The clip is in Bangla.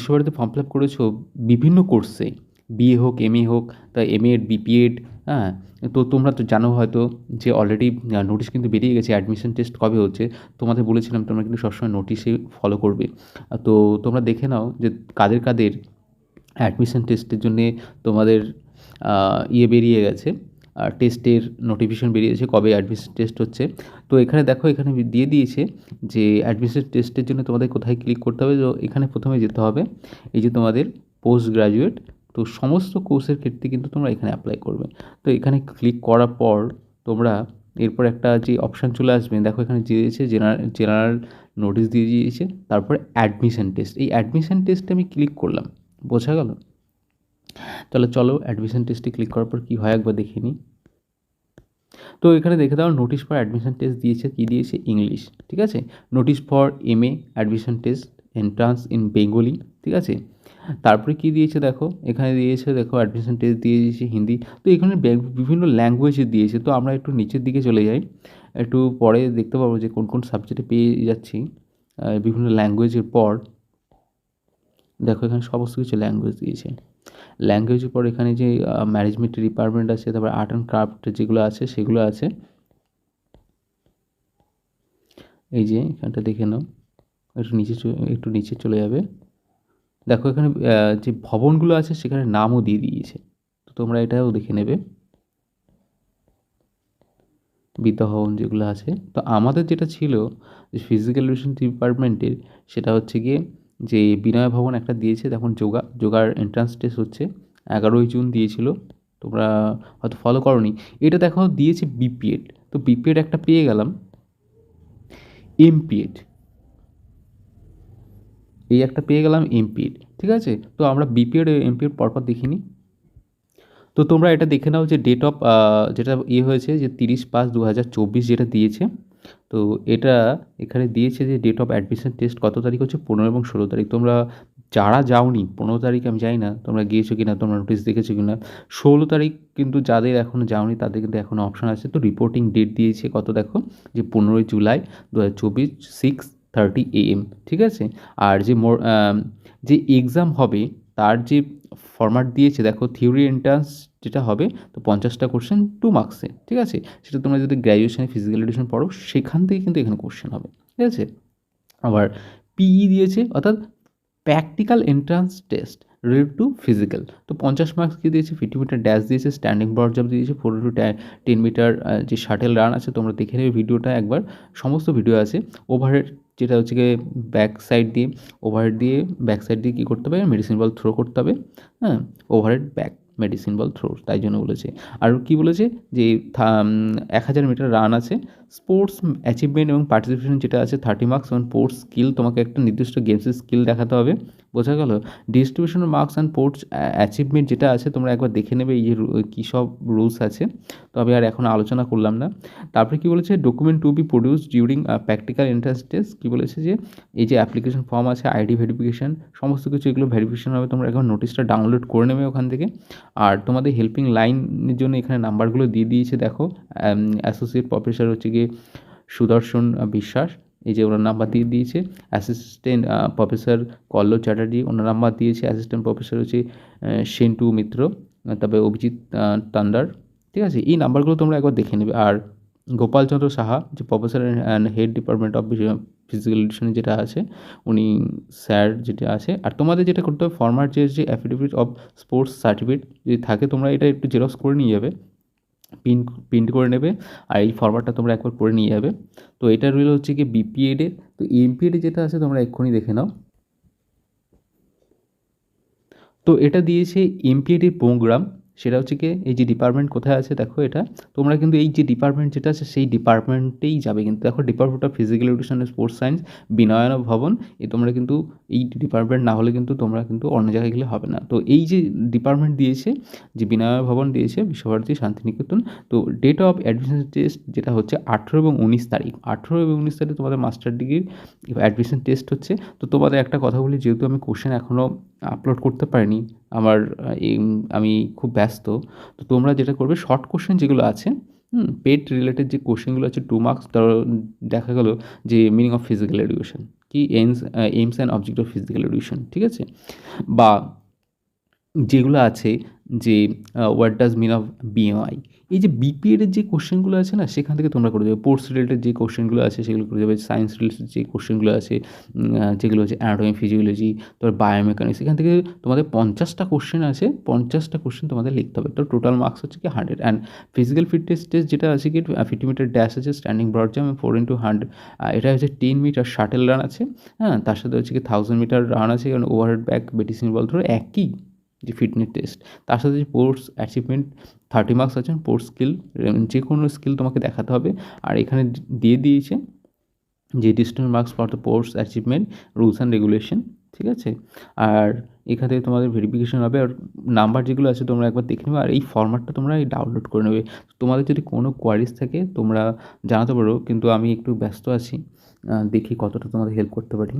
বিশ্বভারতীতে ফর্ম ফিল আপ করেছো বিভিন্ন কোর্সে, বিএ হোক, এমএ হোক, তা এমএড, বিপিএড, হ্যাঁ, তো তোমরা তো জানো হয়তো যে অলরেডি নোটিশ কিন্তু বেরিয়ে গেছে অ্যাডমিশন টেস্ট কবে হচ্ছে। তোমাদের বলেছিলাম তোমরা কিন্তু সবসময় নোটিশে ফলো করবে। তো তোমরা দেখে নাও যে কাদের কাদের অ্যাডমিশন টেস্টের জন্যে তোমাদের ইয়ে বেরিয়ে গেছে, টেস্টের নোটিফিকেশন বেরিয়েছে কবে অ্যাডমিশন টেস্ট হচ্ছে। তো এখানে দেখো, এখানে দিয়ে দিয়েছে যে অ্যাডমিশন টেস্টের জন্য তোমাদের কোথায় ক্লিক করতে হবে। তো এখানে প্রথমে যেতে হবে এই যে তোমাদের পোস্ট গ্রাজুয়েট, তো সমস্ত কোর্সের ক্ষেত্রে কিন্তু তোমরা এখানে অ্যাপ্লাই করবে। তো এখানে ক্লিক করার পর তোমরা এরপর একটা যে অপশান চলে আসবে, দেখো এখানে দিয়েছে জেনারেল নোটিশ দিয়ে দিয়েছে, তারপরে অ্যাডমিশন টেস্ট। এই অ্যাডমিশন টেস্টে আমি ক্লিক করলাম, বোঝা গেল? তাহলে চলো অ্যাডমিশন টেস্টে ক্লিক করার পর কী হয় একবার দেখে নিই। তো এখানে দেখে দাও নোটিশ ফর অ্যাডমিশন টেস্ট দিয়েছে, কী দিয়েছে? ইংলিশ, ঠিক আছে। Notice for MA admission test entrance in Bengali, ঠিক আছে। তারপরে কী দিয়েছে দেখো, এখানে দিয়েছে দেখো অ্যাডমিশন টেস্ট দিয়ে দিয়েছে হিন্দি। তো এখানে বিভিন্ন ল্যাঙ্গুয়েজে দিয়েছে। তো আমরা একটু নিচের দিকে চলে যাই, একটু পরে দেখতে পাবো যে কোন কোন সাবজেক্টে পেয়ে যাচ্ছি বিভিন্ন ল্যাঙ্গুয়েজের পর। দেখো এখানে সমস্ত কিছু ল্যাঙ্গুয়েজ দিয়েছে। ল্যাঙ্গুয়েজের পর এখানে যে ম্যানেজমেন্ট ডিপার্টমেন্ট আছে, তারপর আর্ট অ্যান্ড ক্রাফট যেগুলো আছে সেগুলো আছে। এই যে এখানটা দেখে নাও, একটু নিচে চলে যাবে। দেখো এখানে যে ভবনগুলো আছে সেখানে নামও দিয়ে দিয়েছে, তো তোমরা এটাও দেখে নেবে বিদ্যাভবন যেগুলো আছে। তো আমাদের যেটা ছিল যে ফিজিক্যাল এডুকেশন ডিপার্টমেন্টের, সেটা হচ্ছে গিয়ে যে বিনয় ভবন একটা দিয়েছে, দেখুন যোগার এন্ট্রান্স টেস্ট হচ্ছে 11ই জুন দিয়েছিল, তোমরা হয়তো ফলো করোনি। এটা দেখো দিয়েছে বিপিএড, তো বিপিএড একটা পেয়ে গেলাম। এমপিএড, এই একটা পেয়ে গেলাম এমপিএড, ঠিক আছে। তো আমরা বিপিএড এমপিএড পরপর দেখিনি। তো তোমরা এটা দেখে নাও যে ডেট অফ যেটা হয়েছে যে 30/5/2024 যেটা দিয়েছে। তো এটা এখানে দিয়েছে যে ডেট অফ অ্যাডমিশন টেস্ট কত তারিখ হচ্ছে? 15 এবং 16 তারিখ। তোমরা যারা যাওনি 15 তারিখ আমি জানি না তোমরা গিয়েছো কি না, তোমরা নোটিশ দেখেছো কি না। 16 তারিখ কিন্তু যাদের এখনও যাওনি তাদের কিন্তু এখনও অপশান আছে। তো রিপোর্টিং ডেট দিয়েছে কত দেখো, যে 15ই জুলাই 2024 6:30 AM, ঠিক আছে। আর যে এক্সাম হবে তার যে ফরম্যাট দিয়েছে দেখো, থিওরি এন্ট্রান্স যেটা হবে, তো 50টা কোশ্চেন 2 মার্কসে, ঠিক আছে। সেটা তোমরা যদি গ্র্যাজুয়েশনে ফিজিক্যাল এডুকেশন পড়ো সেখান থেকে কিন্তু এখানে কোশ্চেন হবে, ঠিক আছে। আবার পিই দিয়েছে, অর্থাৎ practical entrance test related to physical. তো 50 মার্কস কী দিয়েছে? 50 মিটার ড্যাশ দিয়েছে, স্ট্যান্ডিং ব্রড জাম্প দিয়েছে, 4 into 10 মিটার যে শাটেল রান আছে, তোমরা দেখে নেবে ভিডিওটা একবার, সমস্ত ভিডিও আছে। ওভারহেড যেটা হচ্ছে গিয়ে ব্যাক সাইড দিয়ে, ওভারহেড দিয়ে ব্যাক সাইড দিয়ে কী করতে হবে? মেডিসিন বল থ্রো করতে হবে, হ্যাঁ, overhead back medicine ball throw, তাই জন্য বলেছে। আর কী বলেছে যে 1000 মিটার রান আছে। স্পোর্টস অ্যাচিভমেন্ট এবং পার্টিসিপেশন যেটা আছে 30 মার্কস, এবং স্পোর্টস স্কিল, তোমাকে একটা নির্দিষ্ট গেমসের স্কিল দেখাতে হবে, বোঝা গেল। Distribution of marks and sports achievement যেটা আছে তোমরা একবার দেখে নেবে এই যে কী সব রুলস আছে, তো আমি আর এখন আলোচনা করলাম না। তারপরে কী বলেছে? Document to be produce during practical entrance test. কী বলেছে? যে এই যে অ্যাপ্লিকেশন ফর্ম আছে, আইডি ভেরিফিকেশান, সমস্ত কিছু এগুলো ভেরিফিকেশান হবে, তোমরা একবার নোটিশটা ডাউনলোড করে নেবে ওখান থেকে। আর তোমাদের হেল্পিং লাইনের জন্য এখানে নাম্বারগুলো দিয়ে দিয়েছে দেখো। অ্যাসোসিয়েট প্রফেসর হচ্ছে গিয়ে সুদর্শন বিশ্বাস, এই যে ওনার নাম্বার দিয়ে দিয়েছে। অ্যাসিস্ট্যান্ট প্রফেসর কল্লোল চ্যাটার্জি, ওনার নাম্বার দিয়েছে। অ্যাসিস্ট্যান্ট প্রফেসর হচ্ছে সেন্টু মিত্র, তারপরে অভিজিৎ তান্ডার, ঠিক আছে। এই নাম্বারগুলো তোমরা একবার দেখে নেবে। আর গোপালচন্দ্র সাহা, যে professor and head department of physical education যেটা আছে, উনি স্যার যেটা আছে। আর তোমাদের যেটা করতে হবে, ফরম্যাট যে অ্যাফিডেভিট অফ স্পোর্টস সার্টিফিকেট যদি থাকে, তোমরা এটা একটু জেরক্স করে নিয়ে যাবে, প্রিন্ট করে নেবে, আর এই ফরম্যাটটা তোমরা একবার করে নিয়ে যাবে। তো এটা রইল হচ্ছে কি বিপিএডের। তো এমপিএডে যেটা আছে তোমরা এক্ষুনি দেখে নাও। তো এটা দিয়েছে এমপিএডের প্রোগ্রাম, সেটা হচ্ছে কি এই যে ডিপার্টমেন্ট কোথায় আছে দেখো, এটা তোমরা কিন্তু এই যে ডিপার্টমেন্ট যেটা আছে সেই ডিপার্টমেন্টেই যাবে। কিন্তু দেখো department of physical education and sports science, Vinaya Bhavana, তোমরা কিন্তু এই ডিপার্টমেন্ট না হলে কিন্তু তোমরা কিন্তু অন্য জায়গায় গেলে হবে না। তো এই যে ডিপার্টমেন্ট দিয়েছে, যে বিনয় ভবন দিয়েছে বিশ্বভারতী শান্তিনিকেতন। তো ডেট অফ অ্যাডমিশন টেস্ট যেটা হচ্ছে 18 এবং 19 তারিখ, 18 এবং 19 তারিখ তোমাদের মাস্টার ডিগ্রির অ্যাডমিশন টেস্ট হচ্ছে। তো তোমাদের একটা কথা বলি, যেহেতু আমি কোশ্চেন এখনও আপলোড করতে পারিনি, আমার আমি খুব ব্যস্ত, তো তোমরা যেটা করবে শর্ট কোশ্চেন যেগুলো আছে, পেট রিলেটেড যে কোশ্চেনগুলো আছে 2 মার্কস, ধরো দেখা গেলো যে মিনিং অফ ফিজিক্যাল এডুকেশন, কি aims and object of physical education, ঠিক আছে? বা যেগুলো আছে যে what does mean of BMI, এই যে বিপিএড এর যে কোশ্চেনগুলো আছে না, সেখান থেকে তোমরা করে দেবে। স্পোর্টস রিলেটেড যে কোশ্চেনগুলো আছে সেগুলো করে দেবে। সায়েন্স রিলেটেড যে কোশ্চেনগুলো আছে, যেগুলো হচ্ছে অ্যানাটমি, ফিজিওলজি, তারপর বায়োমেকানিক্স, এখান থেকে তোমাদের 50টা কোশ্চেন আছে, 50টা কোশ্চেন তোমাদের লিখতে হবে। তো টোটাল মার্কস হচ্ছে কি 100। অ্যান্ড ফিজিক্যাল ফিটনেস টেস্ট যেটা আছে কি 50 মিটার ড্যাশ আছে, স্ট্যান্ডিং ব্রড জাম্প 4x100, এটা হচ্ছে 10 মিটার শাটেল রান আছে, হ্যাঁ, তার সাথে হচ্ছে কি 1000 মিটার রান আছে, কারণ ওভারহেড ব্যাক বেটিসিন বল ধরো একই যে ফিটনেস টেস্ট। তার সাথে যে স্পোর্টস অ্যাচিভমেন্ট 30 মার্কস আছে, স্পোর্টস স্কিল, যে কোনো স্কিল তোমাকে দেখাতে হবে। আর এখানে দিয়ে দিয়েছে যে distance marks for the sports achievement, rules and regulation, ঠিক আছে? আর এখান থেকে তোমাদের ভেরিফিকেশন হবে, আর নাম্বার যেগুলো আছে তোমরা একবার দেখে নেবে, আর এই ফরম্যাটটা তোমরা ডাউনলোড করে নেবে। তোমাদের যদি কোনো কোয়ারিজ থাকে তোমরা জানাতে পারো, কিন্তু আমি একটু ব্যস্ত আছি, দেখি কতটা তোমাদের হেল্প করতে পারি।